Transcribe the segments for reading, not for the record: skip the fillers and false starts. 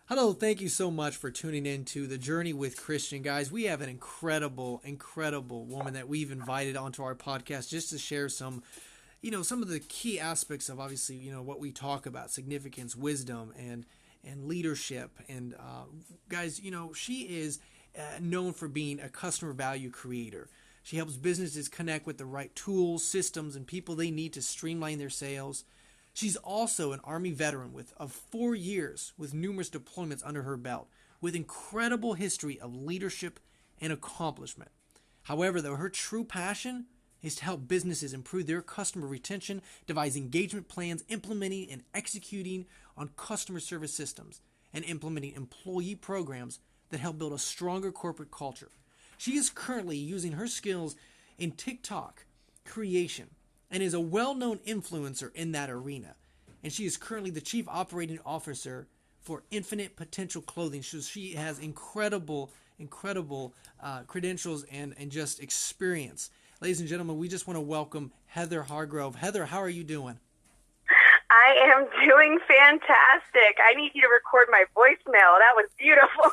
Hello, thank you so much for tuning in to The Journey with Christian. Guys, we have an incredible woman that we've invited onto our podcast just to share some of the key aspects of obviously, what we talk about, significance, wisdom, and leadership. And guys, she is known for being a customer value creator. She helps businesses connect with the right tools, systems, and people they need to streamline their sales. She's also an Army veteran of 4 years with numerous deployments under her belt, with incredible history of leadership and accomplishment. However, though, her true passion is to help businesses improve their customer retention, devise engagement plans, implementing and executing on customer service systems, and implementing employee programs that help build a stronger corporate culture. She is currently using her skills in TikTok creation and is a well-known influencer in that arena. And she is currently the Chief Operating Officer for Infinite Potential Clothing. So she has incredible credentials and just experience. Ladies and gentlemen, we just want to welcome Heather Hargrove. Heather, how are you doing? I am doing fantastic. I need you to record my voicemail. That was beautiful.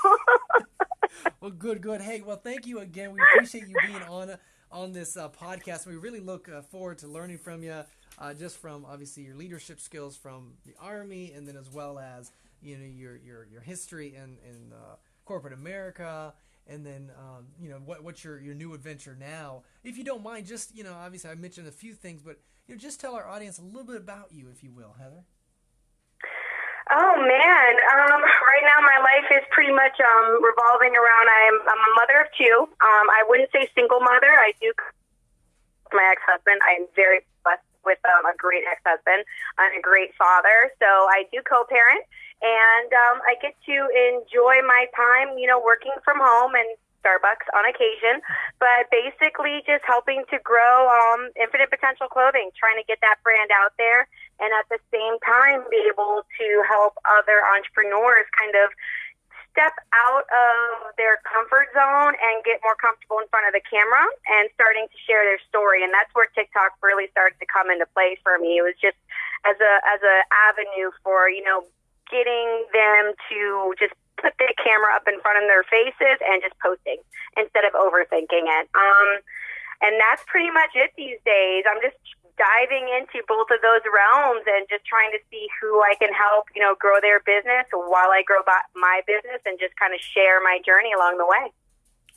Well, good. Hey, well, thank you again. We appreciate you being on this podcast. We really look forward to learning from you, just from obviously your leadership skills from the Army, and then as well as your history in corporate America, and then what's your new adventure now. If you don't mind, just obviously I mentioned a few things, but just tell our audience a little bit about you, if you will, Heather. Oh man, right now my life is pretty much revolving around. I'm a mother of two. I wouldn't say single mother. I do my ex-husband. I'm very blessed with a great ex-husband and a great father. So I do co-parent, and I get to enjoy my time, working from home and Starbucks on occasion, but basically just helping to grow Infinite Potential Clothing, trying to get that brand out there, and at the same time be able to help other entrepreneurs kind of step out of their comfort zone and get more comfortable in front of the camera and starting to share their story. And that's where TikTok really started to come into play for me. It was just as a avenue for, getting them to just put the camera up in front of their faces and just posting instead of overthinking it. And that's pretty much it these days. I'm just diving into both of those realms and just trying to see who I can help, grow their business while I grow my business, and just kind of share my journey along the way.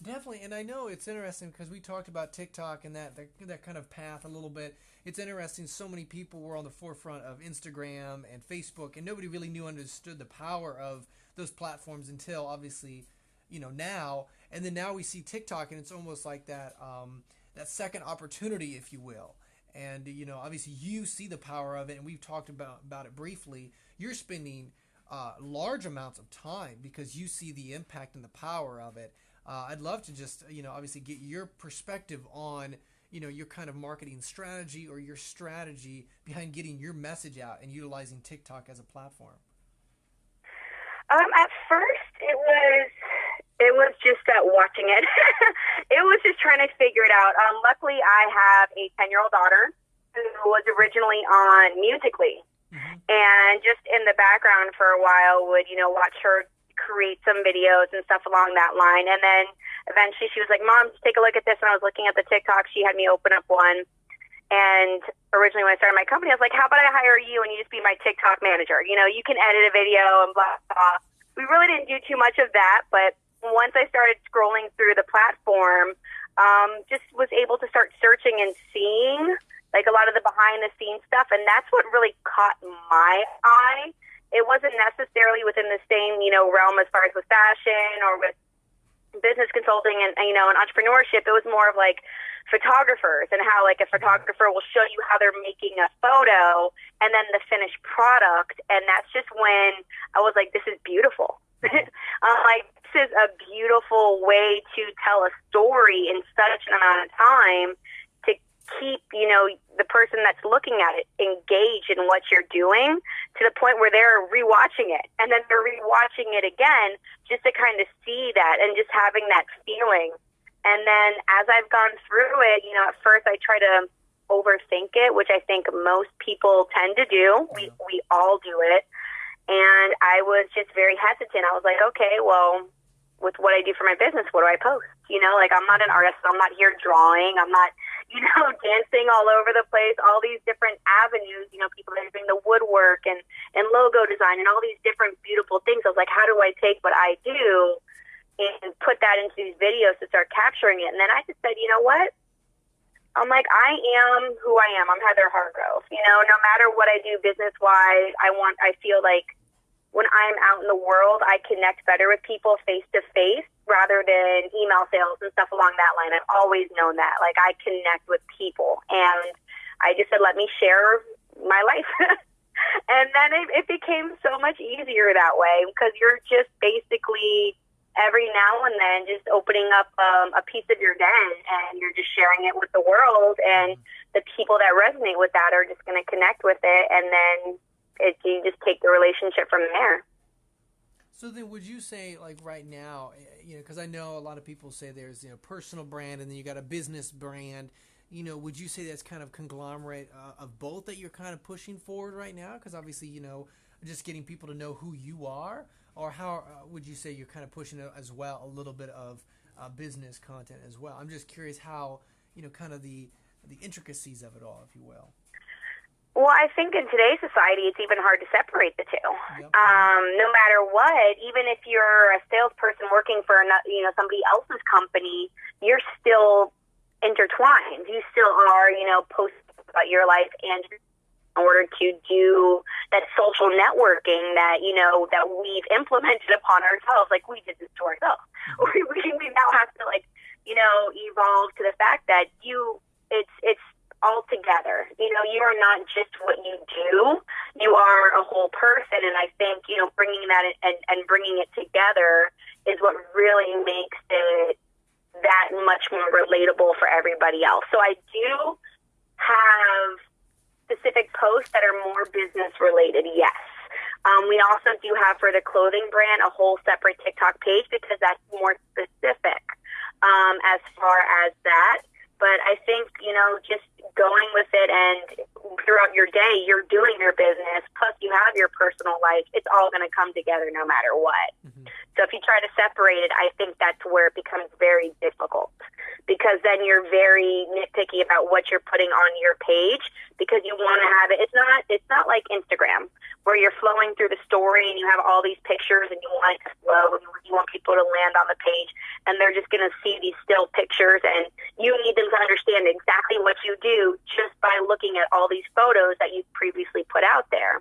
Definitely, and I know it's interesting because we talked about TikTok and that kind of path a little bit. It's interesting, so many people were on the forefront of Instagram and Facebook, and nobody really understood the power of those platforms until obviously, now. And then now we see TikTok, and it's almost like that second opportunity, if you will. And obviously you see the power of it, and we've talked about it briefly. You're spending large amounts of time because you see the impact and the power of it. I'd love to just, obviously get your perspective on, your kind of marketing strategy or your strategy behind getting your message out and utilizing TikTok as a platform. At first, it was just watching it. It was just trying to figure it out. Luckily, I have a 10-year-old daughter who was originally on Musical.ly. Mm-hmm. And just in the background for a while would, watch her create some videos and stuff along that line. And then eventually she was like, Mom, just take a look at this. And I was looking at the TikTok. She had me open up one. And originally when I started my company, I was like, how about I hire you and you just be my TikTok manager? You can edit a video and blah, blah. We really didn't do too much of that. But once I started scrolling through the platform, just was able to start searching and seeing like a lot of the behind the scenes stuff. And that's what really caught my eye. It wasn't necessarily within the same, realm as far as with fashion or with business consulting and entrepreneurship. It was more of like photographers and how like a photographer will show you how they're making a photo and then the finished product. And that's just when I was like, this is beautiful. I'm like, this is a beautiful way to tell a story in such an amount of time to keep, the person that's looking at it engaged in what you're doing to the point where they're rewatching it and then they're rewatching it again just to kind of see that and just having that feeling. And then as I've gone through it, at first I try to overthink it, which I think most people tend to do. We all do it. And I was just very hesitant. I was like, okay, well, with what I do for my business, what do I post? You know, like, I'm not an artist. I'm not here drawing. I'm not, you know, dancing all over the place, all these different avenues, you know, people that are doing the woodwork and logo design and all these different beautiful things. I was like, how do I take what I do and put that into these videos to start capturing it? And then I just said, you know what? I'm like, I am who I am. I'm Heather Hargrove. You know, no matter what I do business-wise, I feel like when I'm out in the world, I connect better with people face-to-face rather than email sales and stuff along that line. I've always known that. Like, I connect with people. And I just said, let me share my life. And then it became so much easier that way because you're just basically every now and then just opening up a piece of your day and you're just sharing it with the world, and the people that resonate with that are just going to connect with it, and then you just take the relationship from there. So then would you say, like, right now, you know, because I know a lot of people say there's, you know, personal brand and then you got a business brand, you know, would you say that's kind of conglomerate of both that you're kind of pushing forward right now? Because obviously, you know, just getting people to know who you are, or how would you say you're kind of pushing it as well, a little bit of business content as well? I'm just curious how, you know, kind of the intricacies of it all, if you will. Well, I think in today's society, it's even hard to separate the two. Yep. No matter what, even if you're a salesperson working for somebody else's company, you're still intertwined. You still are, you know, posting about your life and in order to do that social networking that, you know, that we've implemented upon ourselves. Like, we did this to ourselves. We now have to, like, you know, evolve to the fact that it's all together. You know, you are not just what you do. You are a whole person. And I think, you know, bringing that and bringing it together is what really makes it that much more relatable for everybody else. So I do have specific posts that are more business related, yes. We also do have, for the clothing brand, a whole separate TikTok page because that's more specific as far as that. But I think, you know, just going with it, and throughout your day, you're doing your business, plus you have your personal life. It's all going to come together no matter what. Mm-hmm. So if you try to separate it, I think that's where it becomes very difficult, because then you're very nitpicky about what you're putting on your page because you want to have it. It's not like Instagram where you're flowing through the story and you have all these pictures and you want it to flow and you want people to land on the page and they're just going to see these still pictures, and you need them to understand exactly what you do just by looking at all these photos that you've previously put out there.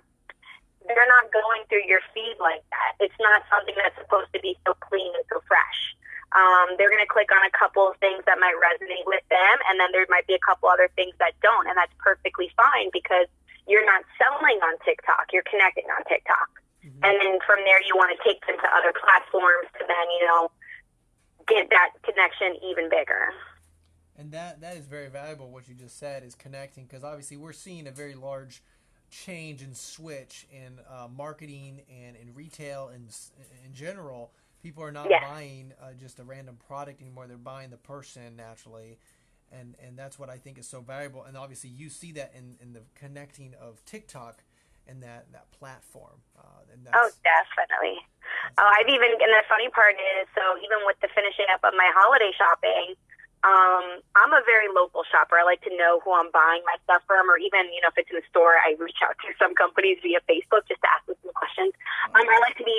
They're not going through your feed like that. It's not something that's supposed to be so clean and so fresh. They're going to click on a couple of things that might resonate with them, and then there might be a couple other things that don't, and that's perfectly fine because you're not selling on TikTok. You're connecting on TikTok. Mm-hmm. And then from there, you want to take them to other platforms to then, you know, get that connection even bigger. And that is very valuable, what you just said, is connecting, because obviously we're seeing a very large change and switch in marketing and in retail and in general. People are not buying just a random product anymore. They're buying the person naturally. And that's what I think is so valuable. And obviously you see that in the connecting of TikTok and that platform. Definitely. And the funny part is, so even with the finishing up of my holiday shopping, I'm a very local shopper. I like to know who I'm buying my stuff from, or even, you know, if it's in a store, I reach out to some companies via Facebook just to ask them some questions. I like to be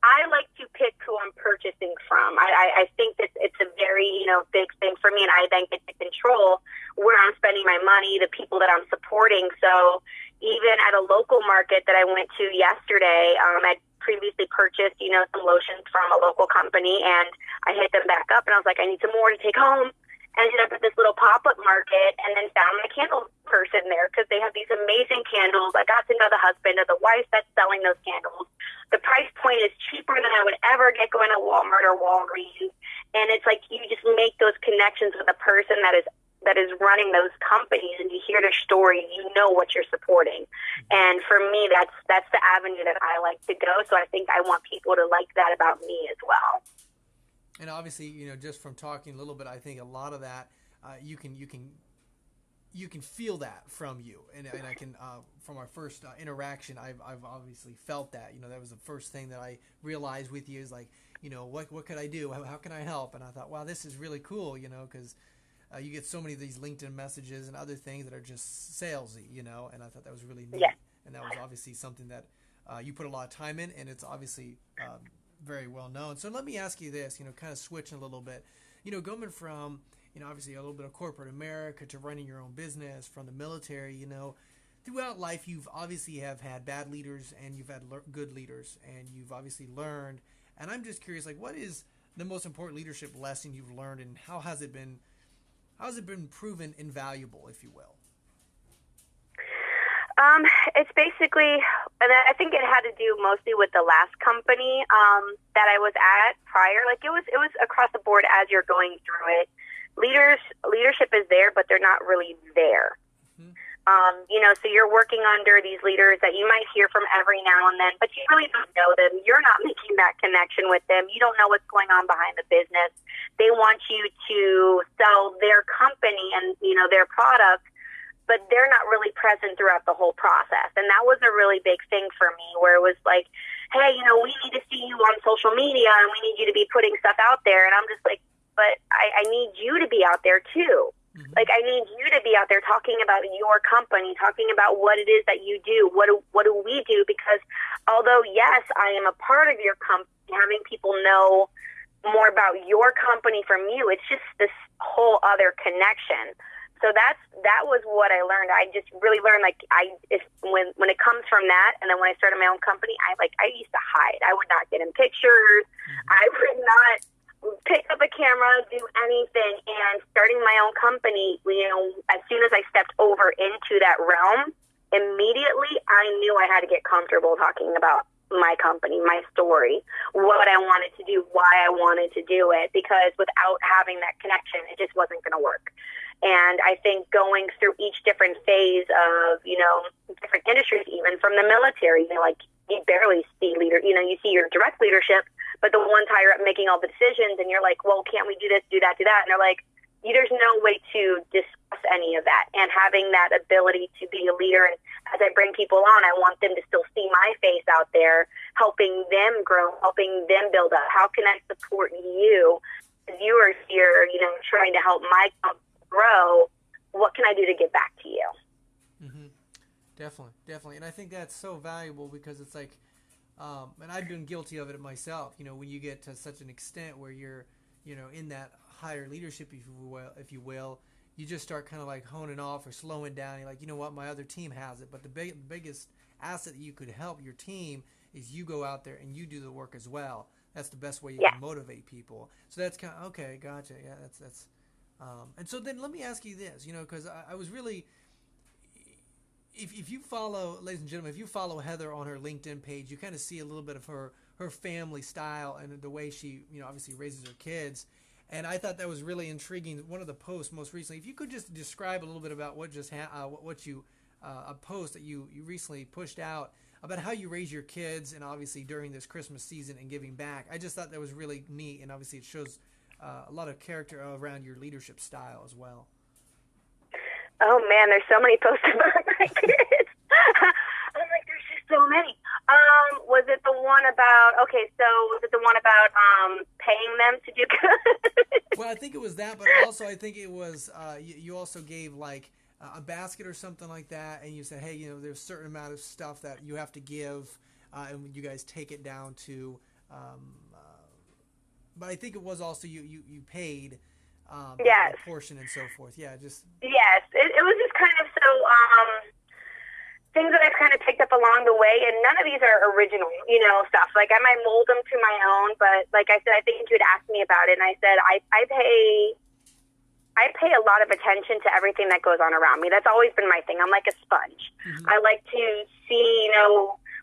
I like to pick who I'm purchasing from. I think that it's a very, you know, big thing for me, and I then get to control where I'm spending my money, the people that I'm supporting. So even at a local market that I went to yesterday, I previously purchased, you know, some lotions from a local company, and I hit them back up, and I was like, I need some more to take home. Ended up at this little pop-up market and then found my candle person there because they have these amazing candles. I got to know the husband of the wife that's selling those candles. The price point is cheaper than I would ever get going to Walmart or Walgreens. And it's like you just make those connections with a person that is running those companies, and you hear their story, you know what you're supporting. And for me, that's the avenue that I like to go. So I think I want people to like that about me as well. And obviously, you know, just from talking a little bit, I think a lot of that you can you can feel that from you, and I can from our first interaction, I've obviously felt that. That was the first thing that I realized with you is like, what could I do? How can I help? And I thought, wow, this is really cool, because you get so many of these LinkedIn messages and other things that are just salesy, and I thought that was really neat. Yeah. And that was obviously something that you put a lot of time in, and it's obviously very well known. So let me ask you this, kind of switching a little bit, going from obviously a little bit of corporate America to running your own business, from the military, throughout life, you've obviously have had bad leaders and you've had good leaders, and you've obviously learned. And I'm just curious, like, what is the most important leadership lesson you've learned, and how has it been proven invaluable, if you will? It's basically, and I think it had to do mostly with the last company that I was at prior. Like, it was across the board as you're going through it. Leadership is there, but they're not really there. Mm-hmm. So you're working under these leaders that you might hear from every now and then, but you really don't know them. You're not making that connection with them. You don't know what's going on behind the business. They want you to sell their company and, their product, but they're not really present throughout the whole process. And that was a really big thing for me, where it was like, hey, we need to see you on social media and we need you to be putting stuff out there. And I'm just like, but I need you to be out there too. Mm-hmm. Like, I need you to be out there talking about your company, talking about what it is that you do. What do we do? Because although, yes, I am a part of your company, having people know more about your company from you, it's just this whole other connection. So that was what I learned. I just really learned, like, when it comes from that, and then when I started my own company, I used to hide. I would not get in pictures. Mm-hmm. I would not pick up a camera, do anything. And starting my own company, as soon as I stepped over into that realm, immediately I knew I had to get comfortable talking about my company, my story, what I wanted to do, why I wanted to do it, because without having that connection, it just wasn't going to work. And I think going through each different phase of, different industries, even from the military, like, you barely see you see your direct leadership, but the ones higher up making all the decisions, and you're like, well, can't we do this, do that, do that? And they're like, there's no way to discuss any of that. And having that ability to be a leader, and as I bring people on, I want them to still see my face out there, helping them grow, helping them build up. How can I support you as you are here, trying to help my company grow? What can I do to give back to you? Mm-hmm. Definitely. And I think that's so valuable, because it's like, and I've been guilty of it myself, when you get to such an extent where you're, in that higher leadership, if you will, you just start kind of like honing off or slowing down. You're like, you know what, my other team has it. But the biggest asset that you could help your team is you go out there and you do the work as well. That's the best way you can motivate people. So that's kind of, okay, gotcha. Yeah, that's and so then let me ask you this, because I was really, if you follow, ladies and gentlemen, if you follow Heather on her LinkedIn page, you kind of see a little bit of her family style and the way she, obviously raises her kids. And I thought that was really intriguing. One of the posts most recently, if you could just describe a little bit about what you a post that you recently pushed out about how you raise your kids, and obviously during this Christmas season and giving back. I just thought that was really neat, and obviously it shows a lot of character around your leadership style as well. Oh man, there's so many posts about my kids. I'm like, there's just so many. Was it the one about? Paying them to do good? Well, I think it was that, but also I think it was you also gave like a basket or something like that, and you said, hey, there's a certain amount of stuff that you have to give, and you guys take it down to. But I think it was also you paid a portion and so forth. Yeah, just yes, it was just kind of so things that I've kind of picked up along the way, and none of these are original, stuff. Like, I might mold them to my own, but like I said, I think you had asked me about it, and I said I pay a lot of attention to everything that goes on around me. That's always been my thing. I'm like a sponge. Mm-hmm. I like to see,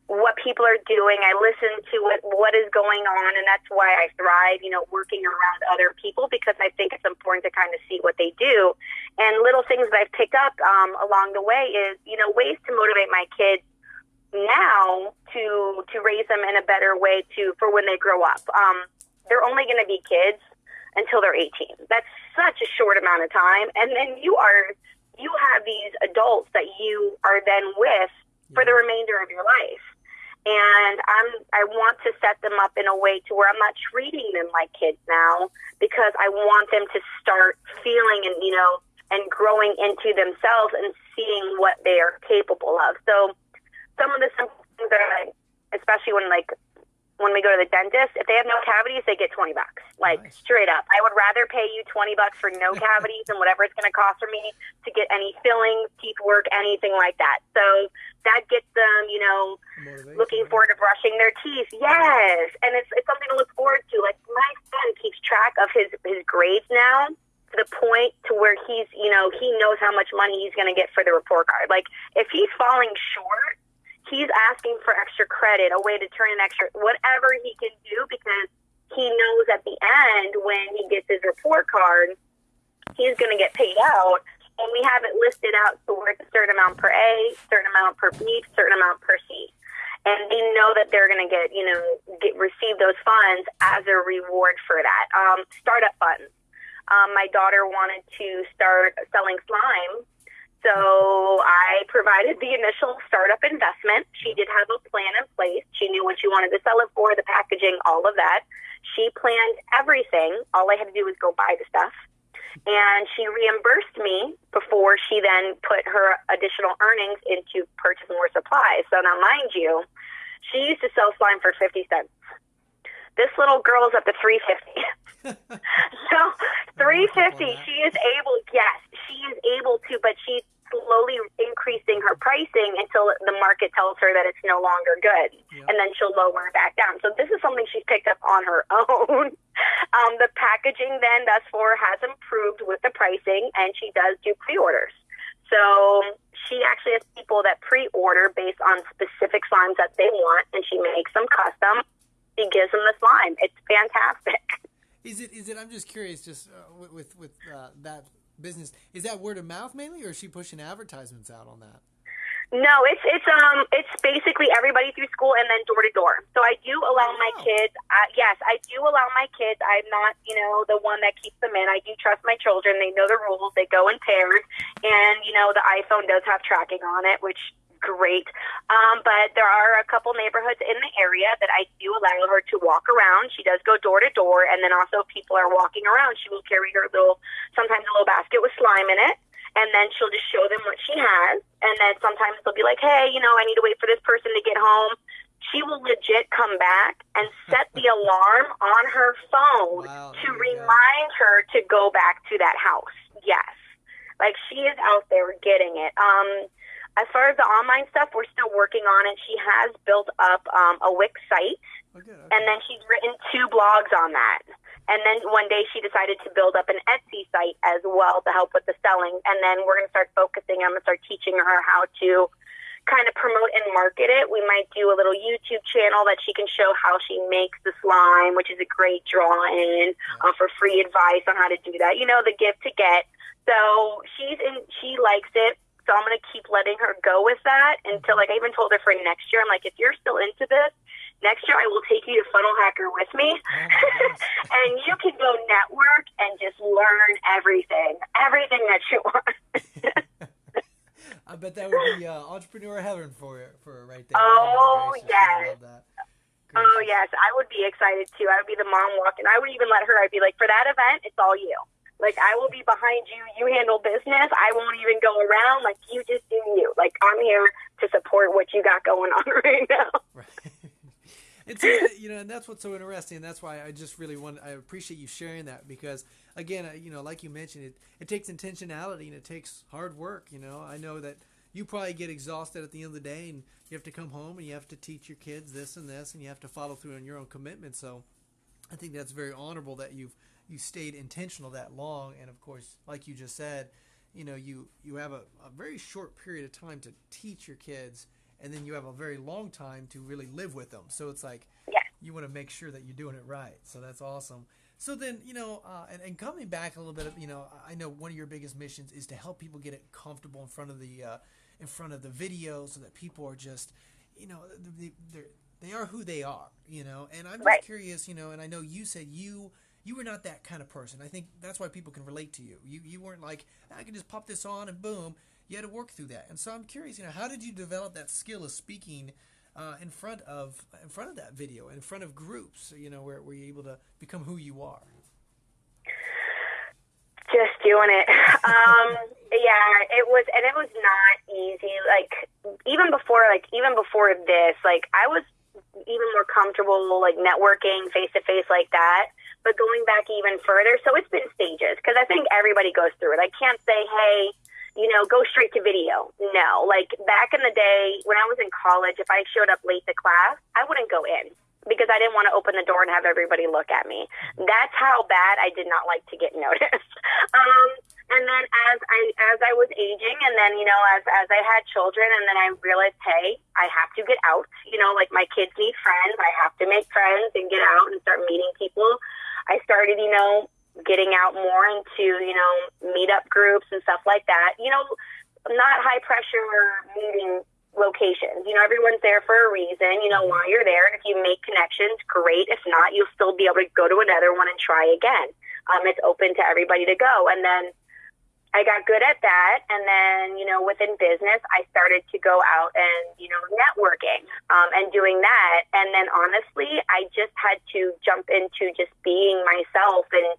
what people are doing. I listen to what is going on, and that's why I thrive, working around other people, because I think it's important to kind of see what they do. And little things that I've picked up along the way is, ways to motivate my kids now to raise them in a better way for when they grow up. They're only going to be kids until they're 18. That's such a short amount of time. And then you are you have these adults that you are then with for the remainder of your life. And I want to set them up in a way to where I'm not treating them like kids now, because I want them to start feeling and, you know, and growing into themselves and seeing what they are capable of. So some of the simple things that especially when we go to the dentist, if they have no cavities, they get $20. Like, nice. Straight up. I would rather pay you $20 for no cavities than whatever it's going to cost for me to get any fillings, teeth work, anything like that. So that gets them, you know, looking forward to brushing their teeth. Yes. And it's something to look forward to. Like, my son keeps track of his grades now to the point to where he's, you know, he knows how much money he's going to get for the report card. Like, if he's falling short, he's asking for extra credit, a way to turn in extra, whatever he can do, because he knows at the end when he gets his report card, he's going to get paid out. And we have it listed out so where it's a certain amount per A, certain amount per B, certain amount per C. And they know that they're going to get, you know, receive those funds as a reward for that. Startup funds. My daughter wanted to start selling slime. So I provided the initial startup investment. She did have a plan in place. She knew what she wanted to sell it for, the packaging, all of that. She planned everything. All I had to do was go buy the stuff. And she reimbursed me before she then put her additional earnings into purchase more supplies. So now, mind you, she used to sell slime for 50 cents. This little girl's up to $3.50. So $3.50, she is able to, but she's slowly increasing her pricing until the market tells her that it's no longer good. Yep. And then she'll lower it back down. So this is something she's picked up on her own. The packaging then thus far has improved with the pricing, and she does do pre-orders. So she actually has people that pre-order based on specific slimes that they want, and she makes them custom. She gives them the slime. It's fantastic. Is it? I'm just curious. Just with that business, is that word of mouth mainly, or is she pushing advertisements out on that? No, it's basically everybody through school and then door to door. So I do allow my kids. Yes, I do allow my kids. I'm not, you know, the one that keeps them in. I do trust my children. They know the rules. They go in pairs, and you know the iPhone does have tracking on it, which. Great. But there are a couple neighborhoods in the area that I do allow her to walk around. She does go door to door, and then also people are walking around. She will carry her sometimes a little basket with slime in it, and then she'll just show them what she has. And then sometimes they'll be like, hey, you know, I need to wait for this person to get home. She will legit come back and set the alarm on her phone to remind her to go back to that house. Yes. Like, she is out there getting it. As far as the online stuff, we're still working on it. She has built up a Wix site, and then she's written 2 blogs on that. And then one day she decided to build up an Etsy site as well to help with the selling. And then we're going to start focusing. I'm going to start teaching her how to kind of promote and market it. We might do a little YouTube channel that she can show how she makes the slime, which is a great draw-in for free advice on how to do that. You know, the give to get. So she likes it. So I'm going to keep letting her go with that until, like, I even told her for next year, I'm like, if you're still into this, next year I will take you to Funnel Hacker with me, and you can go network and just learn everything that you want. I bet that would be entrepreneur heaven for her right there. Oh, yes. I love that. Oh, yes. I would be excited, too. I would be the mom walking. I would even let her, I'd be like, for that event, it's all you. Like, I will be behind you. You handle business. I won't even go around. Like, you just do you. Like, I'm here to support what you got going on right now. Right. And so, you know, and that's what's so interesting. And that's why I just really I appreciate you sharing that, because, again, you know, like you mentioned, it takes intentionality and it takes hard work. You know, I know that you probably get exhausted at the end of the day, and you have to come home and you have to teach your kids this and this, and you have to follow through on your own commitment. So I think that's very honorable that you stayed intentional that long. And of course, like you just said, you know, you have a very short period of time to teach your kids, and then you have a very long time to really live with them. So it's like, you want to make sure that you're doing it right. So that's awesome. So then, you know, and coming back a little bit, you know, I know one of your biggest missions is to help people get it comfortable in front of the video, so that people are just, you know, they are who they are, you know. And I'm just curious, you know, and I know you said you you were not that kind of person. I think that's why people can relate to you. You weren't like, I can just pop this on and boom. You had to work through that. And so I'm curious, how did you develop that skill of speaking in front of that video, in front of groups, where you're able to become who you are? Just doing it. Yeah, it was not easy. Like even before this, like I was even more comfortable like networking face to face like that. But going back even further, so it's been stages because I think everybody goes through it. I can't say, hey, go straight to video. No, like back in the day when I was in college, if I showed up late to class, I wouldn't go in because I didn't want to open the door and have everybody look at me. That's how bad I did not like to get noticed. And then as I was aging, and then as I had children, and then I realized, hey, I have to get out. Like my kids need friends. I have to make friends and get out and start meeting people. I started, getting out more into, meetup groups and stuff like that. Not high pressure meeting locations. Everyone's there for a reason, why you're there. And if you make connections, great. If not, you'll still be able to go to another one and try again. It's open to everybody to go. And then I got good at that. And then, within business, I started to go out and, networking and doing that. And then honestly, I just had to jump into just being myself and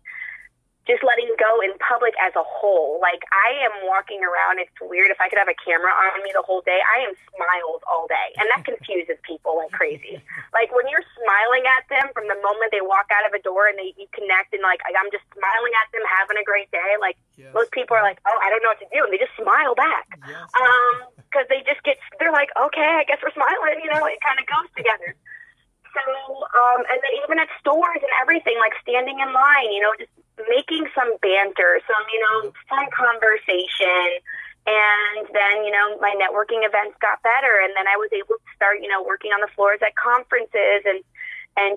just letting go in public as a whole. Like I am walking around. It's weird. If I could have a camera on me the whole day, I am smiles all day. And that confuses people like crazy. Like when you're smiling at them from the moment they walk out of a door and you connect and like, I'm just smiling at them, having a great day. Like yes. Most people are like, oh, I don't know what to do. And they just smile back. Yes. Cause they just they're like, okay, I guess we're smiling, it kind of goes together. So, and then even at stores and everything, like standing in line, just making some banter, some, fun conversation. And then, my networking events got better. And then I was able to start, working on the floors at conferences and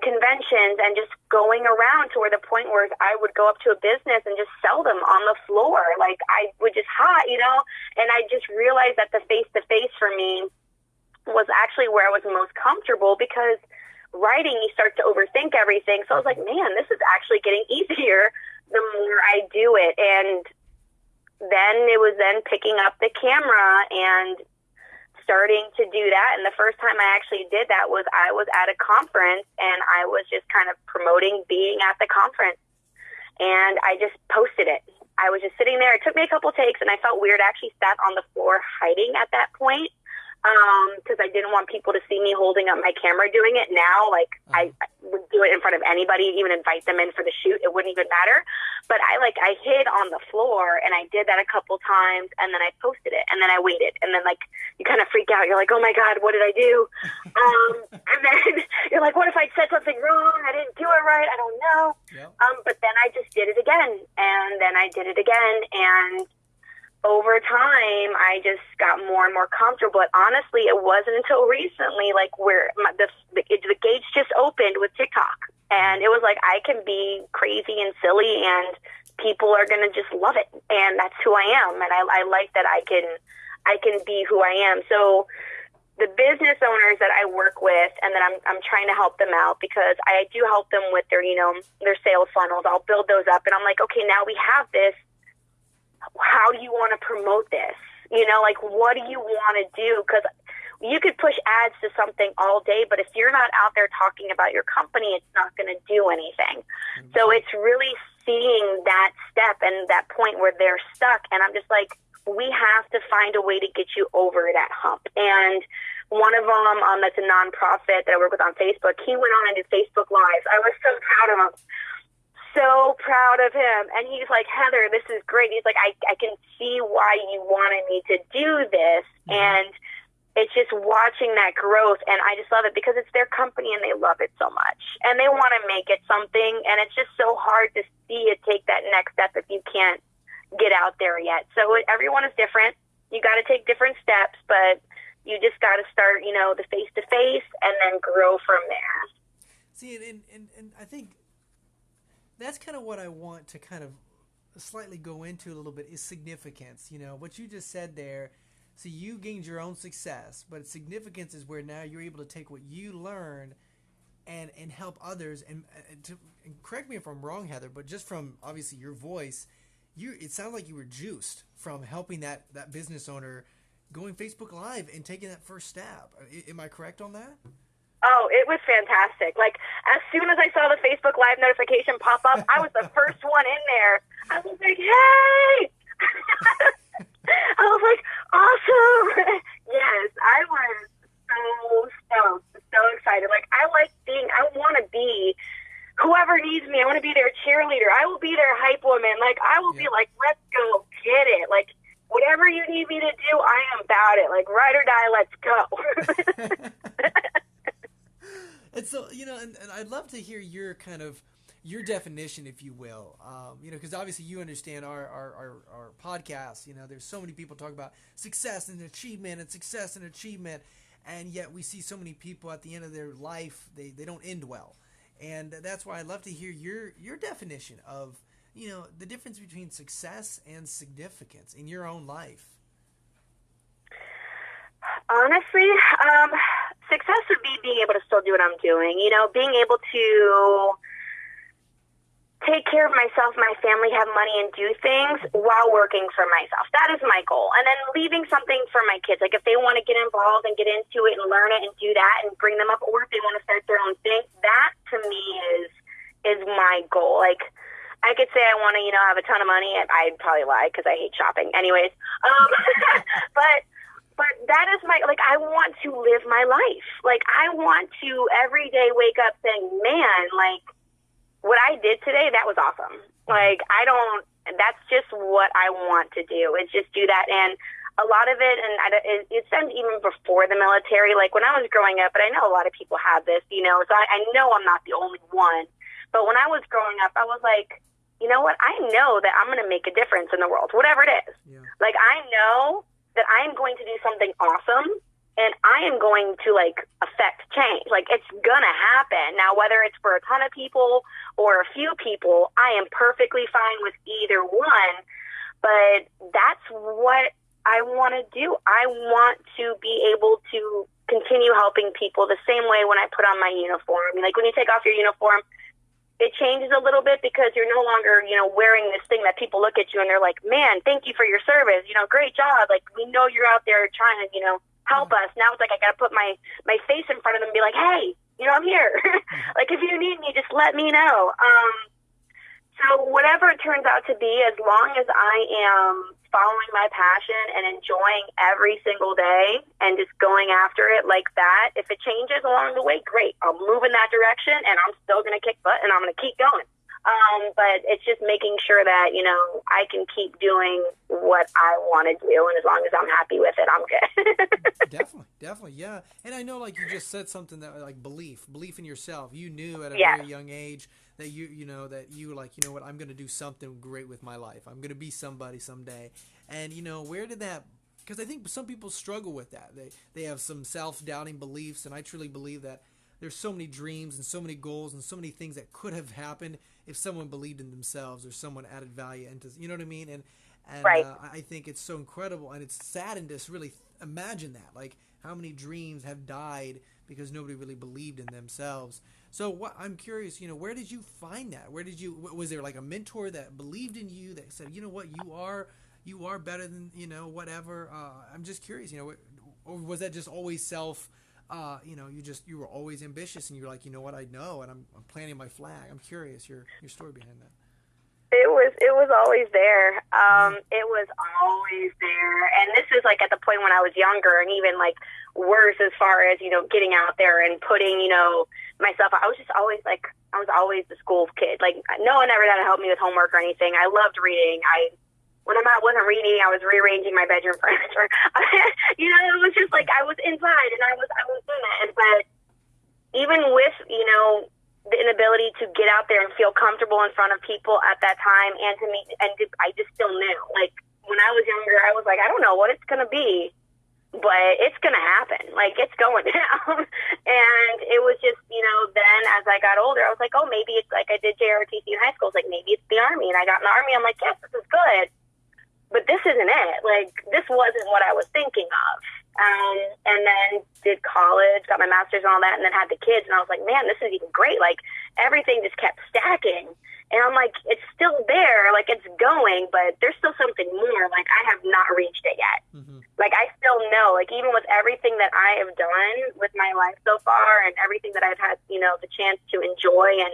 conventions and just going around to where the point where I would go up to a business and just sell them on the floor. Like I would just and I just realized that the face-to-face for me was actually where I was most comfortable because writing, you start to overthink everything. So I was like, man, this is actually getting easier the more I do it. And then it was then picking up the camera and starting to do that. And the first time I actually did that was I was at a conference and I was just kind of promoting being at the conference. And I just posted it. I was just sitting there. It took me a couple takes and I felt weird. I actually sat on the floor hiding at that point. Because I didn't want people to see me holding up my camera doing it. Now, like, I would do it in front of anybody, even invite them in for the shoot. It wouldn't even matter. But I hid on the floor, and I did that a couple times, and then I posted it, and then I waited. And then, like, you kind of freak out. You're like, oh, my God, what did I do? And then you're like, what if I said something wrong? I didn't do it right. I don't know. Yep. But then I just did it again, and then I did it again, and over time, I just got more and more comfortable. But honestly, it wasn't until recently, like where the gates just opened with TikTok, and it was like I can be crazy and silly, and people are gonna just love it, and that's who I am. And I like that I can be who I am. So the business owners that I work with, and that I'm trying to help them out because I do help them with their their sales funnels. I'll build those up, and I'm like, okay, now we have this. How do you want to promote this? Like, what do you want to do? Because you could push ads to something all day, but if you're not out there talking about your company, it's not going to do anything. Mm-hmm. So it's really seeing that step and that point where they're stuck. And I'm just like, we have to find a way to get you over that hump. And one of them that's a nonprofit that I work with on Facebook, he went on and did Facebook Lives. I was so proud of him. So proud of him. And he's like, Heather, this is great. He's like, I can see why you wanted me to do this. Mm-hmm. And it's just watching that growth. And I just love it because it's their company and they love it so much. And they want to make it something. And it's just so hard to see it take that next step if you can't get out there yet. So everyone is different. You got to take different steps, but you just got to start, the face-to-face and then grow from there. See, and I think that's kind of what I want to kind of slightly go into a little bit is significance. What you just said there. So you gained your own success, but significance is where now you're able to take what you learned and help others. And correct me if I'm wrong, Heather, but just from obviously your voice, it sounds like you were juiced from helping that business owner going Facebook Live and taking that first step. Am I correct on that? Oh, it was fantastic. Like, as soon as I saw the Facebook Live notification pop up, I was the first one in there. I was like, hey! I was like, awesome! Yes, I was so stoked, so excited. Like, I want to be whoever needs me. I want to be their cheerleader. I will be their hype woman. Like, I will be like, let's go get it. Like, whatever you need me to do, I am about it. Like, ride or die, let's go. And so, and I'd love to hear your your definition, if you will, because obviously you understand our podcast. There's so many people talk about success and achievement and success and achievement, and yet we see so many people at the end of their life, they don't end well. And that's why I'd love to hear your definition of, the difference between success and significance in your own life. Honestly, success would be being able to still do what I'm doing, being able to take care of myself, my family, have money, and do things while working for myself. That is my goal. And then leaving something for my kids. Like, if they want to get involved and get into it and learn it and do that and bring them up, or if they want to start their own thing, that to me is my goal. Like, I could say I want to, have a ton of money. I'd probably lie because I hate shopping. Anyways, but that is I want to live my life. Like, I want to every day wake up saying, man, like, what I did today, that was awesome. Like, that's just what I want to do, is just do that. And a lot of it, and it stems even before the military, like when I was growing up, but I know a lot of people have this, so I know I'm not the only one. But when I was growing up, I was like, you know what? I know that I'm going to make a difference in the world, whatever it is. Yeah. Like, I know that I'm going to do something awesome, and I am going to, affect change. Like, it's going to happen. Now, whether it's for a ton of people or a few people, I am perfectly fine with either one. But that's what I want to do. I want to be able to continue helping people the same way when I put on my uniform. Like, when you take off your uniform, it changes a little bit because you're no longer, wearing this thing that people look at you and they're like, man, thank you for your service. Great job. Like, we know you're out there trying to, help us. Now it's like I got to put my face in front of them and be like, hey, I'm here. Like, if you need me, just let me know. So whatever it turns out to be, as long as I am following my passion and enjoying every single day and just going after it like that, if it changes along the way, great. I'll move in that direction, and I'm still going to kick butt, and I'm going to keep going. But it's just making sure that, I can keep doing what I want to do, and as long as I'm happy with it, I'm good. Definitely, yeah. And I know, like, you just said something that, like, belief in yourself. You knew at a very young age that that you were like, what, I'm going to do something great with my life. I'm going to be somebody someday. And, where did that, because I think some people struggle with that. They have some self-doubting beliefs, and I truly believe that there's so many dreams and so many goals and so many things that could have happened if someone believed in themselves or someone added value into, you know what I mean? And right. I think it's so incredible, and it's saddened to really imagine that, like, how many dreams have died because nobody really believed in themselves. So I'm curious, where did you find that? Was there like a mentor that believed in you, that said, what, you are better than, whatever? I'm just curious, or was that just always self, you were always ambitious, and you're like, what, I know, and I'm planting my flag. I'm curious your story behind that. It was always there. It was always there. And this was like at the point when I was younger, and even like worse as far as, getting out there and putting, myself, I was always the school kid. Like, no one ever had to help me with homework or anything. I loved reading. When I wasn't reading, I was rearranging my bedroom furniture. It was just like I was inside, and I was doing it. But even with, the inability to get out there and feel comfortable in front of people at that time, and to meet, I just still knew. Like, when I was younger, I was like, I don't know what it's going to be, but it's going to happen. Like, it's going down. And it was just, then as I got older, I was like, oh, maybe it's like I did JROTC in high school. It's like, maybe it's the Army. And I got in the Army. I'm like, yes, this is good. But this isn't it. Like, this wasn't what I was thinking of. And then did college, got my master's and all that, and then had the kids. And I was like, man, this is even great. Like, everything just kept stacking. And I'm like, it's still there. Like, it's going, but there's still something more. Like, I have not reached it yet. Mm-hmm. Like, I still know, like, even with everything that I have done with my life so far and everything that I've had, you know, the chance to enjoy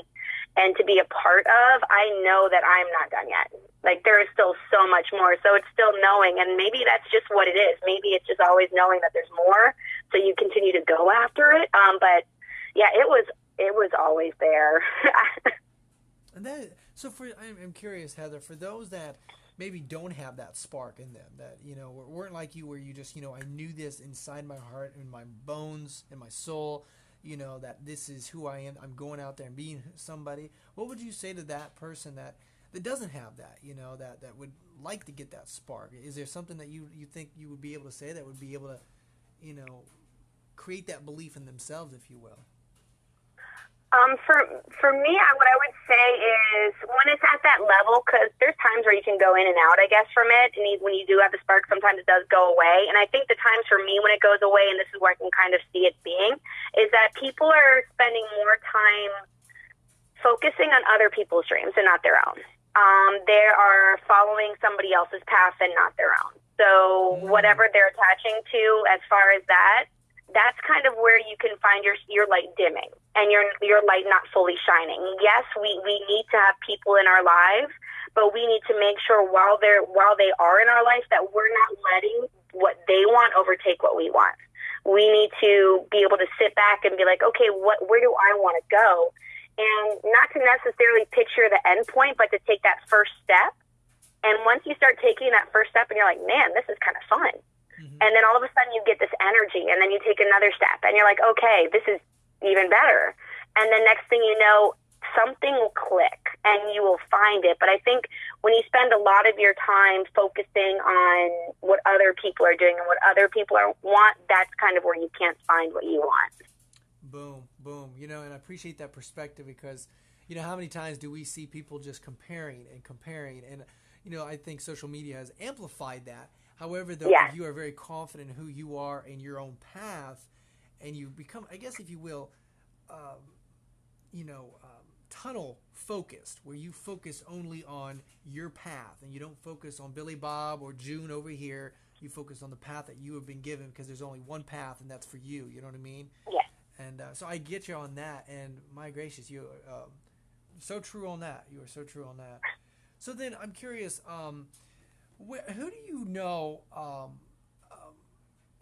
and to be a part of, I know that I'm not done yet. Like, there is still so much more. So it's still knowing, and maybe that's just what it is. Maybe it's just always knowing that there's more, so you continue to go after it. But yeah, it was always there. And that, so I'm curious, Heather, for those that maybe don't have that spark in them, that, you know, weren't like you, where you just, you know, I knew this inside my heart, in my bones, in my soul, you know, that this is who I am. I'm going out there and being somebody. What would you say to that person that doesn't have that, you know, that would like to get that spark? Is there something that you think you would be able to say that would be able to, you know, create that belief in themselves, if you will? For me, what I would say is, when it's at that level, because there's times where you can go in and out, I guess, from it. And when you do have the spark, sometimes it does go away. And I think the times for me when it goes away, and this is where I can kind of see it being, is that people are spending more time focusing on other people's dreams and not their own. They are following somebody else's path and not their own. So whatever they're attaching to as far as that, that's kind of where you can find your light dimming and your light not fully shining. Yes, we need to have people in our lives, but we need to make sure while they are in our life that we're not letting what they want overtake what we want. We need to be able to sit back and be like, okay, where do I want to go? And not to necessarily picture the end point, but to take that first step. And once you start taking that first step and you're like, man, this is kind of fun. Mm-hmm. And then all of a sudden you get this energy, and then you take another step and you're like, okay, this is even better. And then next thing you know, something will click and you will find it. But I think when you spend a lot of your time focusing on what other people are doing and what other people want, that's kind of where you can't find what you want. Boom, boom. You know, and I appreciate that perspective, because, you know, how many times do we see people just comparing? And, you know, I think social media has amplified that. However, though, if you are very confident in who you are in your own path, and you become, I guess, if you will, tunnel focused, where you focus only on your path and you don't focus on Billy Bob or June over here. You focus on the path that you have been given, because there's only one path, and that's for you. You know what I mean? Yeah. And so I get you on that. And my gracious, you are so true on that. You are so true on that. So then I'm curious, who do you know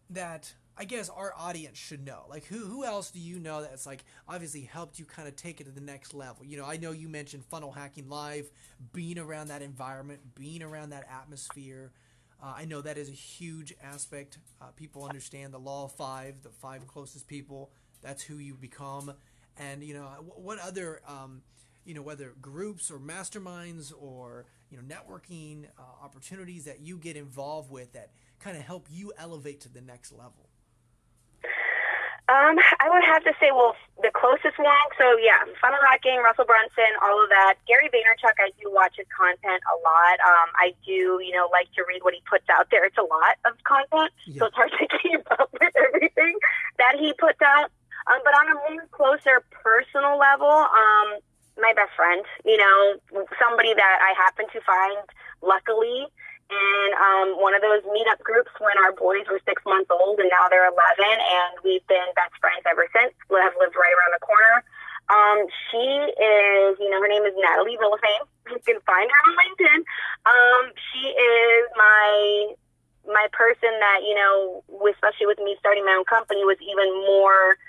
that, I guess, our audience should know? Like, who else do you know that's, like, obviously helped you kind of take it to the next level? You know, I know you mentioned Funnel Hacking Live, being around that environment, being around that atmosphere. I know that is a huge aspect. People understand the law of five, the five closest people. That's who you become. And, you know, what other, whether groups or masterminds or, you know, networking opportunities that you get involved with that kind of help you elevate to the next level? I would have to say, well, the closest one, so yeah, Funnel Hacking, Russell Brunson, all of that. Gary Vaynerchuk, I do watch his content a lot. I do, like to read what he puts out there. It's a lot of content, so it's hard to keep up with everything that he puts out. But on a more closer personal level, my best friend, somebody that I happen to find, luckily, in one of those meetup groups when our boys were 6 months old and now they're 11, and we've been best friends ever since. We have lived right around the corner. She is, her name is Natalie Villafame. You can find her on LinkedIn. She is my person that, especially with me starting my own company, was even more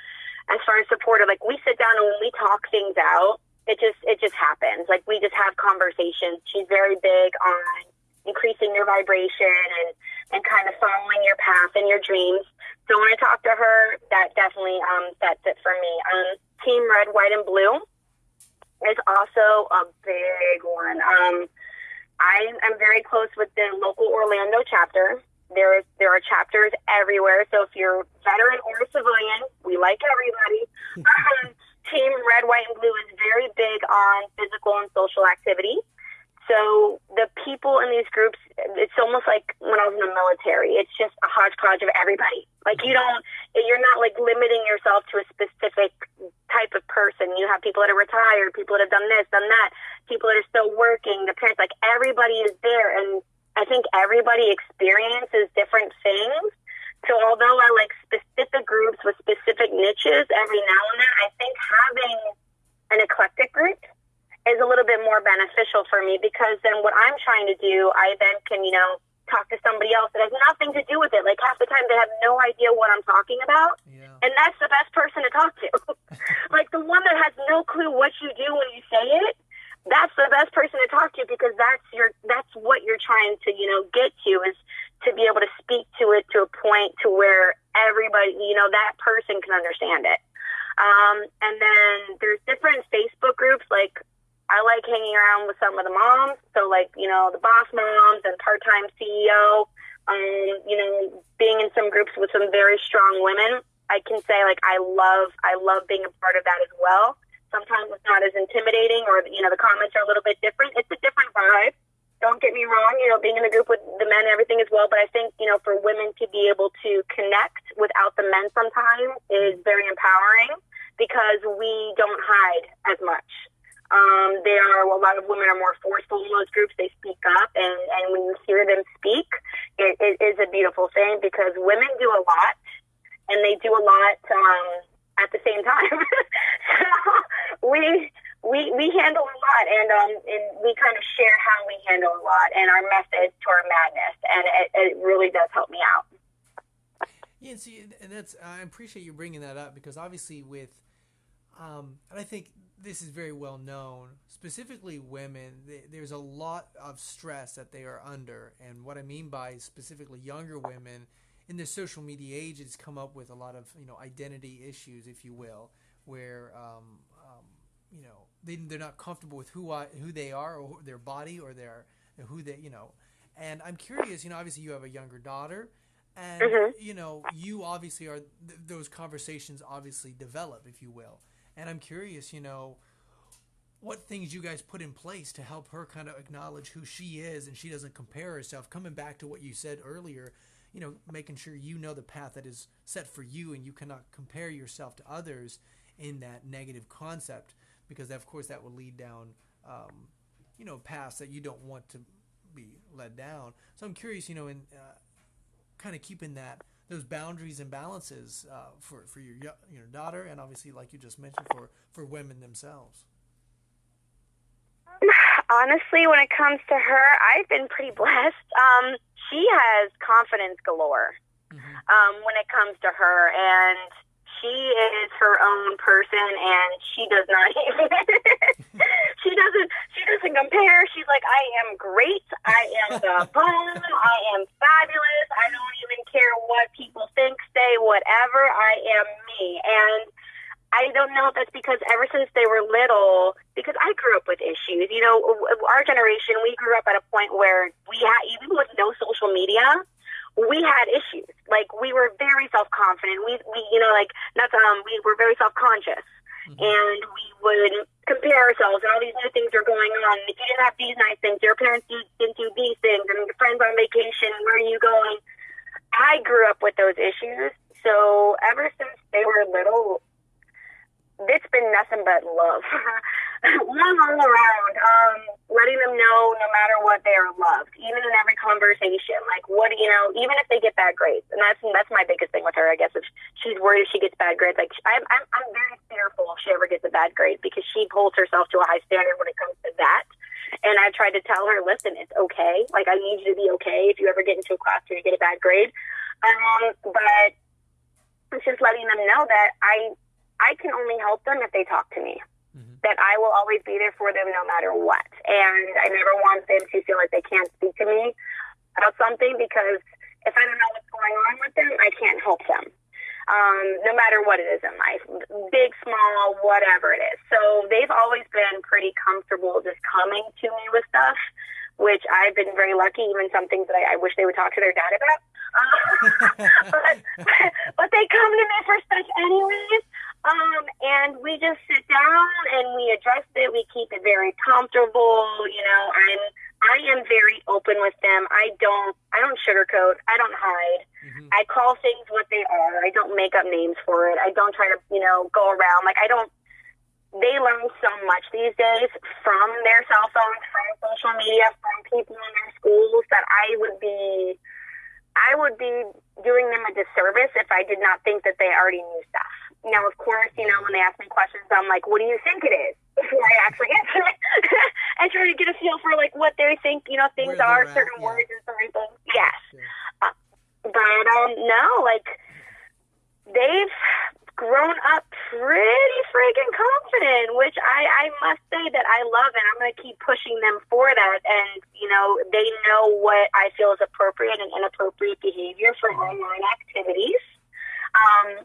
as far as supportive. Like, we sit down and when we talk things out, it just happens. Like, we just have conversations. She's very big on increasing your vibration and kind of following your path and your dreams. So when I talk to her, that definitely sets it for me. Team Red, White, and Blue is also a big one. I'm very close with the local Orlando chapter. There are chapters everywhere. So if you're veteran or civilian, we like everybody. Team Red, White, and Blue is very big on physical and social activity. So the people in these groups, it's almost like when I was in the military. It's just a hodgepodge of everybody. Like, you're not like limited you have people that are retired, people that have done this, done that, people that are still working, the parents, like everybody is there. And I think everybody experiences different things. So although I like specific groups with specific niches every now and then, I think having an eclectic group is a little bit more beneficial for me, because then what I'm trying to do, I then can, talk to somebody else that has nothing to do with it. Like half the time they have no idea what I'm talking about. Yeah. And that's the best person to talk to. Like the one that has no clue what you do when you say it, that's the best person to talk to, because that's what you're trying to, get to, is to be able to speak to it to a point to where everybody, that person can understand it. And then there's different Facebook groups. Like I like hanging around with some of the moms. So like, the boss moms and part-time CEO, being in some groups with some very strong women. I can say like, I love being a part of that as well. Sometimes it's not as intimidating, or, the comments are a little bit different. It's a different vibe. Don't get me wrong, being in a group with the men and everything as well. But I think, for women to be able to connect without the men sometimes is very empowering, because we don't hide as much. A lot of women are more forceful in those groups. They speak up, and when you hear them speak, it is a beautiful thing, because women do a lot, and they do a lot at the same time. So we handle a lot, and we kind of share how we handle a lot and our methods to our madness, and it really does help me out. Yeah, see, and I appreciate you bringing that up, because obviously with and I think this is very well known, specifically women, there's a lot of stress that they are under. And what I mean by specifically younger women, in the social media age, it's come up with a lot of, identity issues, if you will, where, they're not comfortable with who they are, or their body, or who they, and I'm curious, obviously you have a younger daughter, and, you obviously are, those conversations obviously develop, if you will. And I'm curious, what things you guys put in place to help her kind of acknowledge who she is, and she doesn't compare herself. Coming back to what you said earlier, making sure the path that is set for you, and you cannot compare yourself to others in that negative concept, because of course that will lead down, paths that you don't want to be led down. So I'm curious, in kind of keeping those boundaries and balances for your daughter, and obviously, like you just mentioned, for women themselves. Honestly, when it comes to her, I've been pretty blessed. She has confidence galore when it comes to her, and she is her own person, and she does not even she doesn't compare. She's like, I am great. I am the bomb. I am fabulous. I don't even care what people think, say, whatever. I am me. And I don't know if that's because ever since they were little, because I grew up with issues. Our generation, we grew up at a point where we had, even with no social media, we had issues. Like, we were very self-confident. We were very self-conscious. And we would compare ourselves, and all these new things are going on. If you didn't have these nice things, your parents didn't do these things, and your friends on vacation, where are you going? I grew up with those issues. So ever since they were little, it's been nothing but love. Love all around. Letting them know no matter what, they are loved. Even in every conversation. Like, even if they get bad grades. And that's my biggest thing with her, I guess. If she's worried if she gets bad grades. Like, I'm very fearful if she ever gets a bad grade, because she holds herself to a high standard when it comes to that. And I tried to tell her, listen, it's okay. Like, I need you to be okay if you ever get into a class where you get a bad grade. But it's just letting them know that I can only help them if they talk to me. That I will always be there for them no matter what. And I never want them to feel like they can't speak to me about something, because if I don't know what's going on with them, I can't help them. No matter what it is in life, big, small, whatever it is. So they've always been pretty comfortable just coming to me with stuff, which I've been very lucky, even some things that I wish they would talk to their dad about. But they come to me for stuff anyways. And we just sit down and we address it. We keep it very comfortable. I am very open with them. I don't sugarcoat. I don't hide. I call things what they are. I don't make up names for it. I don't try to, go around. Like, I don't they learn so much these days from their cell phones, from social media, from people in their schools that I would be doing them a disservice if I did not think that they already knew stuff. Now, of course, when they ask me questions, I'm like, what do you think it is? Before I actually answer it. And try to get a feel for, like, what they think, things are, certain words and certain things. Yes. Yeah. But, no, like, they've grown up pretty freaking confident, which I must say that I love, and I'm going to keep pushing them for that. And, they know what I feel is appropriate and inappropriate behavior for online activities.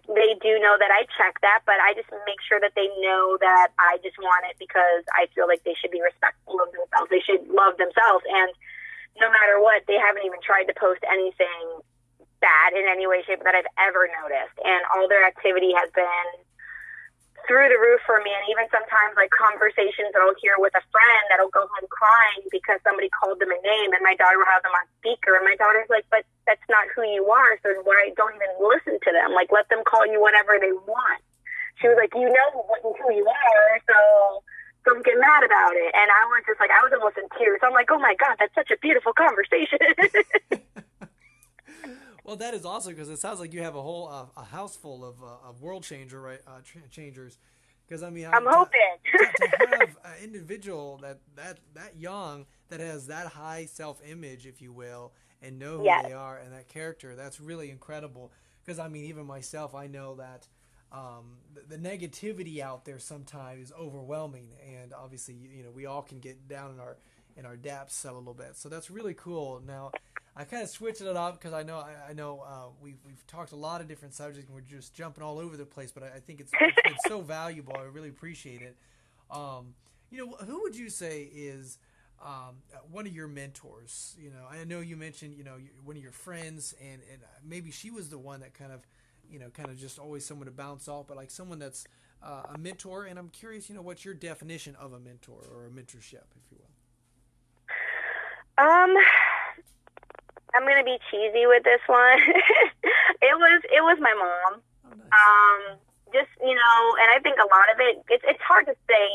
They do know that I check that, but I just make sure that they know that I just want it because I feel like they should be respectful of themselves. They should love themselves. And no matter what, they haven't even tried to post anything bad in any way, shape that I've ever noticed. And all their activity has been through the roof for me. And even sometimes, like, conversations that I'll hear with a friend that'll go home crying because somebody called them a name, and my daughter will have them on speaker, and my daughter's like, but that's not who you are, so why don't even listen to them? Like, let them call you whatever they want. She was like, you know who you are, so don't get mad about it. And I was just like, I was almost in tears. I'm like, oh my God, that's such a beautiful conversation. Well, that is awesome because it sounds like you have a whole a house full of world changer, right? Changers. Because I'm hoping to have an individual that young that has that high self-image, if you will, and know who they are and that character. That's really incredible. Because even myself, I know that the negativity out there sometimes is overwhelming, and obviously, we all can get down in our depths a little bit. So that's really cool. Now, I kind of switched it up because I know we've talked a lot of different subjects and we're just jumping all over the place, but I think it's been so valuable. I really appreciate it. Who would you say is one of your mentors? I know you mentioned one of your friends, and maybe she was the one that kind of just always someone to bounce off, but like someone that's a mentor. And I'm curious, what's your definition of a mentor or a mentorship, if you will? I'm gonna be cheesy with this one. It was my mom. Oh, nice. And I think a lot of it's hard to say,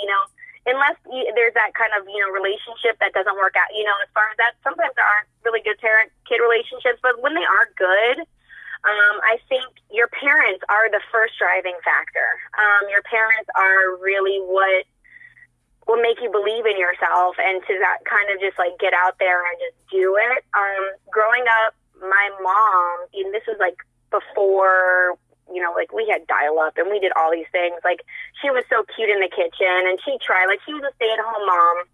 unless there's that kind of relationship that doesn't work out. As far as that, sometimes there aren't really good parent-kid relationships, but when they are good, I think your parents are the first driving factor. Your parents are really what will make you believe in yourself and to that kind of just like get out there and just do it. Growing up, my mom, and this was like before, like we had dial up and we did all these things. Like she was so cute in the kitchen and she tried, like she was a stay-at-home mom.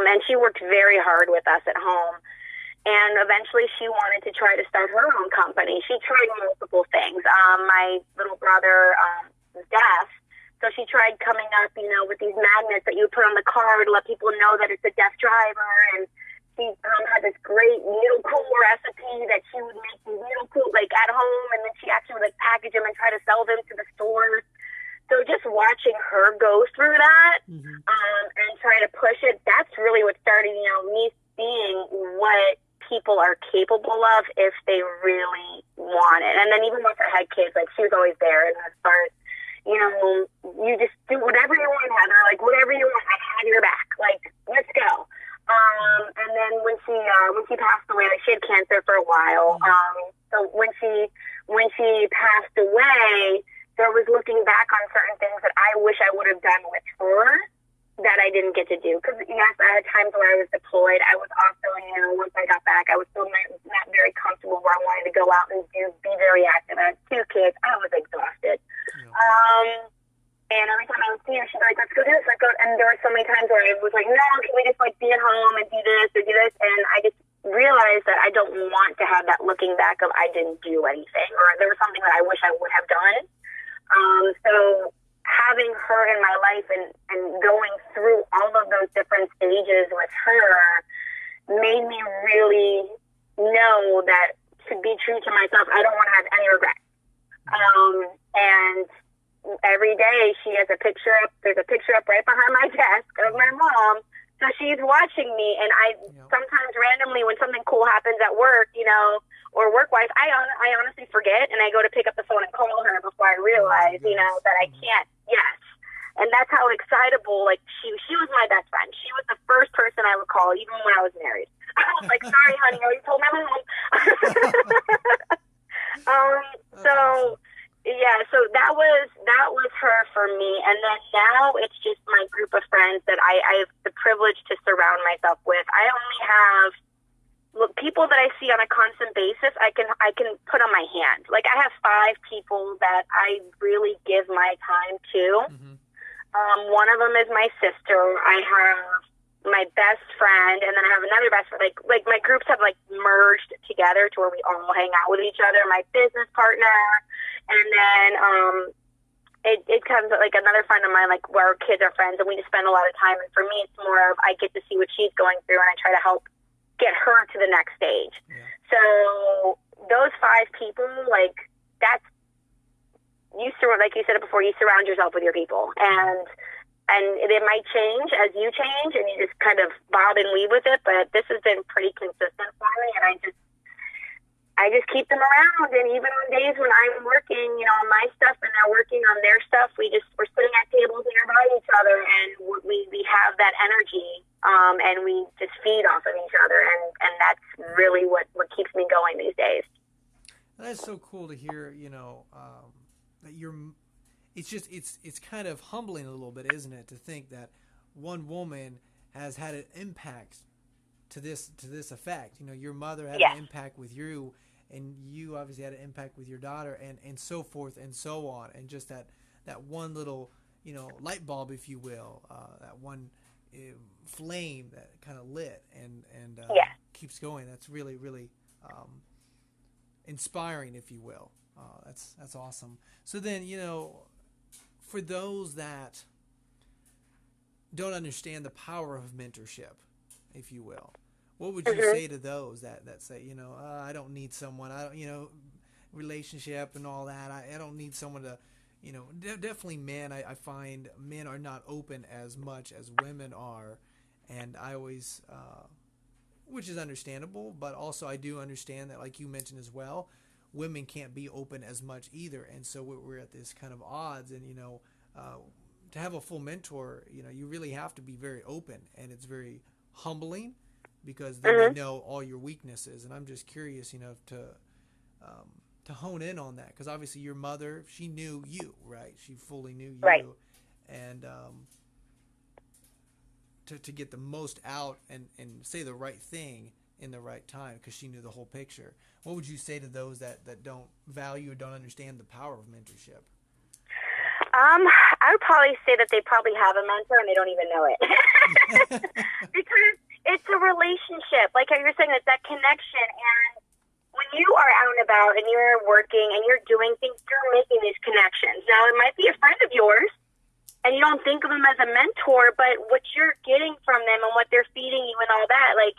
And she worked very hard with us at home. And eventually she wanted to try to start her own company. She tried multiple things. My little brother was deaf. So she tried coming up, with these magnets that you put on the car to let people know that it's a deaf driver. And she had this great needle cool recipe that she would make these needle cool like at home, and then she actually would like package them and try to sell them to the stores. So just watching her go through that and try to push it, that's really what started, me seeing what people are capable of if they really want it. And then even once I had kids, like she was always there. And as far as you just do whatever you want, Heather. Like, whatever you want, I have your back. Like, let's go. And then when she passed away, like, she had cancer for a while. So when she passed away, there was looking back on certain things that I wish I would have done with her that I didn't get to do. Because, yes, I had times where I was deployed. I was also, once I got back, I was still not very comfortable where I wanted to go out and be very active. I had 2 kids. I was exhausted. And every time I would see her, she'd be like, let's go do this. And there were so many times where I was like, no, can we just like be at home and do this or do this? And I just realized that I don't want to have that looking back of I didn't do anything, or there was something that I wish I would have done. So having her in my life and going through all of those different stages with her made me really know that to be true to myself, I don't want to have any regrets. And every day she has there's a picture up right behind my desk of my mom. So she's watching me, and I sometimes randomly when something cool happens at work, or work-wise, I honestly forget, and I go to pick up the phone and call her before I realize, that I can't. Yes. And that's how excitable, like, she was my best friend. She was the first person I would call, even when I was married. I was like, sorry, honey, I already told my mom. So, yeah, so that was her for me. And then now it's just my group of friends that I have the privilege to surround myself with. I only have people that I see on a constant basis. I can put on my hand. Like, I have 5 people that I really give my time to. Mm-hmm. One of them is my sister. I have my best friend, and then I have another best friend. Like my groups have like merged together to where we all hang out with each other. My business partner, and then it comes like another friend of mine, like where our kids are friends, and we just spend a lot of time. And for me, it's more of I get to see what she's going through, and I try to help get her to the next stage. Yeah. So those 5 people, like that's like you said it before, you surround yourself with your people, and it might change as you change, and you just kind of bob and weave with it. But this has been pretty consistent for me, and I just keep them around. And even on days when I'm working, on my stuff and they're working on their stuff, we're sitting at tables nearby each other, and we have that energy, and we just feed off of each other, and that's really what keeps me going these days. That's so cool to hear. That it's kind of humbling a little bit, isn't it, to think that one woman has had an impact to this effect. Your mother had an impact with you, and you obviously had an impact with your daughter, and so forth and so on. And just that one little light bulb, if you will, that one flame that kind of lit and keeps going. That's really, really inspiring, if you will. That's awesome. So then, for those that don't understand the power of mentorship, if you will, what would you say to those that say, I don't need someone, relationship and all that. I don't need someone to, definitely men. I find men are not open as much as women are. And I always, which is understandable, but also I do understand that, like you mentioned as well, women can't be open as much either, and so we're at this kind of odds. And to have a full mentor, you really have to be very open, and it's very humbling because then they know all your weaknesses. And I'm just curious, to hone in on that, because obviously your mother, she knew you, right? She fully knew you, right. And to get the most out and say the right thing in the right time, because she knew the whole picture. What would you say to those that don't value or don't understand the power of mentorship? I would probably say that they probably have a mentor and they don't even know it. Because it's a relationship. Like how you're saying, it's that connection. And when you are out and about and you're working and you're doing things, you're making these connections. Now, it might be a friend of yours, and you don't think of them as a mentor, but what you're getting from them and what they're feeding you and all that, like,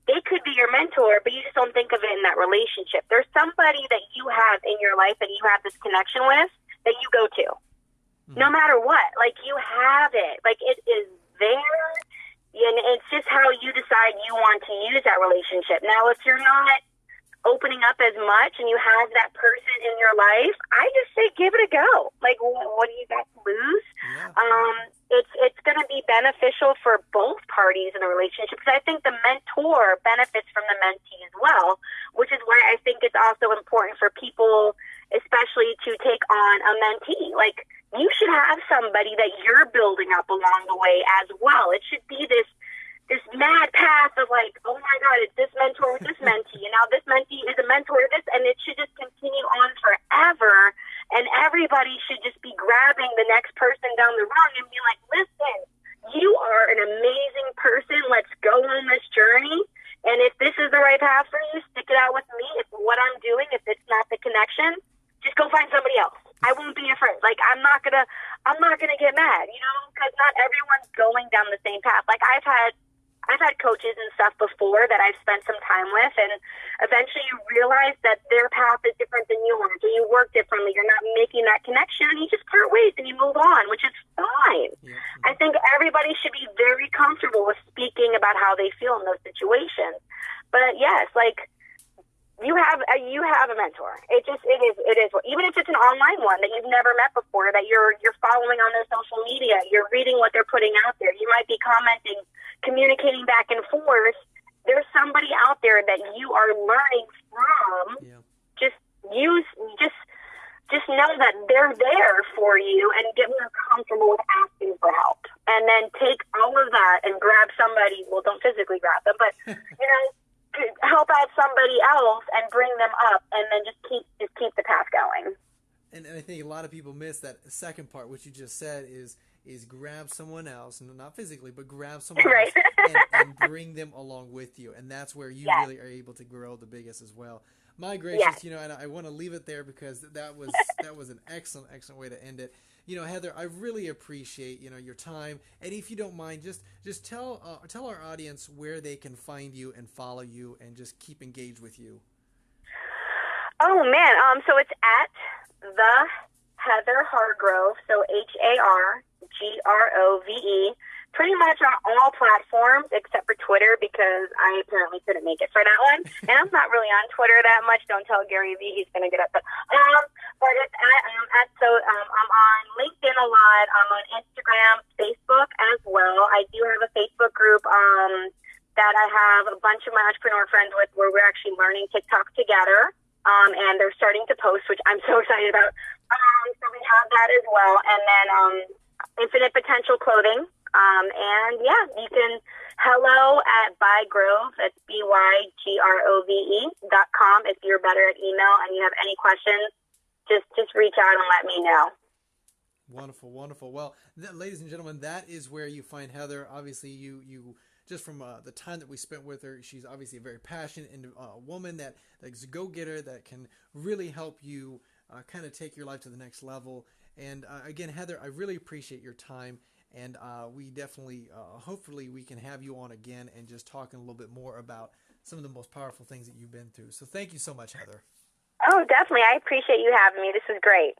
they could be your mentor, but you just don't think of it in that relationship. There's somebody that you have in your life that you have this connection with that you go to. No matter what. Like, you have it. Like, it is there, and it's just how you decide you want to use that relationship. Now, if you're not opening up as much and you have that person in your life, I just say give it a go. Like, what do you got to lose? Yeah. It's going to be beneficial for both parties in a relationship, because I think the mentor benefits from the mentee as well, which is why I think it's also important for people, especially, to take on a mentee. Like, you should have somebody that you're building up along the way as well. It should be this mad path of like, oh my God, it's this mentor with this mentee, and now this mentee is a mentor with this, and it should just continue on forever. And everybody should just be grabbing the next person down the rung and be like, listen, you are an amazing person. Let's go on this journey. And if this is the right path for you, stick it out with me. If what I'm doing, if it's not the connection, just go find somebody else. I won't be afraid. Like, I'm not gonna get mad, because not everyone's going down the same path. Like, I've had coaches and stuff before that I've spent some time with, and eventually you realize that their path is different than yours, or you work differently, you're not making that connection, and you just part ways and you move on, which is fine. Yeah. I think everybody should be very comfortable with speaking about how they feel in those situations. But yes, like, you have a mentor. It is even if it's an online one that you've never met before, that you're following on their social media, you're reading what they're putting out there. You might be commenting, communicating back and forth. There's somebody out there that you are learning from. Yeah. Just know that they're there for you, and get more comfortable with asking for help. And then take all of that and grab somebody. Well, don't physically grab them, but help out somebody else and bring them up, and then just keep the path going. And I think a lot of people miss that second part, which you just said, is grab someone else, not physically, but grab someone else and bring them along with you. And that's where you really are able to grow the biggest as well. My gracious, and I want to leave it there because that was an excellent way to end it. Heather, I really appreciate, your time. And if you don't mind, just tell our audience where they can find you and follow you and just keep engaged with you. Oh, man. So it's at the Heather Hargrove, so Hargrove, pretty much on all platforms except for Twitter, because I apparently couldn't make it for that one. And I'm not really on Twitter that much. Don't tell Gary V, he's going to get upset. But it's I'm on LinkedIn a lot. I'm on Instagram, Facebook as well. I do have a Facebook group that I have a bunch of my entrepreneur friends with, where we're actually learning TikTok together. And they're starting to post, which I'm so excited about. So we have that as well. And then Infinite Potential Clothing. And you can hello at Bygrove, that's BYGROVE.com if you're better at email and you have any questions, just reach out and let me know. Wonderful. Well, ladies and gentlemen, that is where you find Heather. Obviously, you just from the time that we spent with her, she's obviously a very passionate woman that's a go-getter that can really help you kind of take your life to the next level. And again, Heather, I really appreciate your time. And we definitely, hopefully we can have you on again and just talking a little bit more about some of the most powerful things that you've been through. So thank you so much, Heather. Oh, definitely. I appreciate you having me. This was great.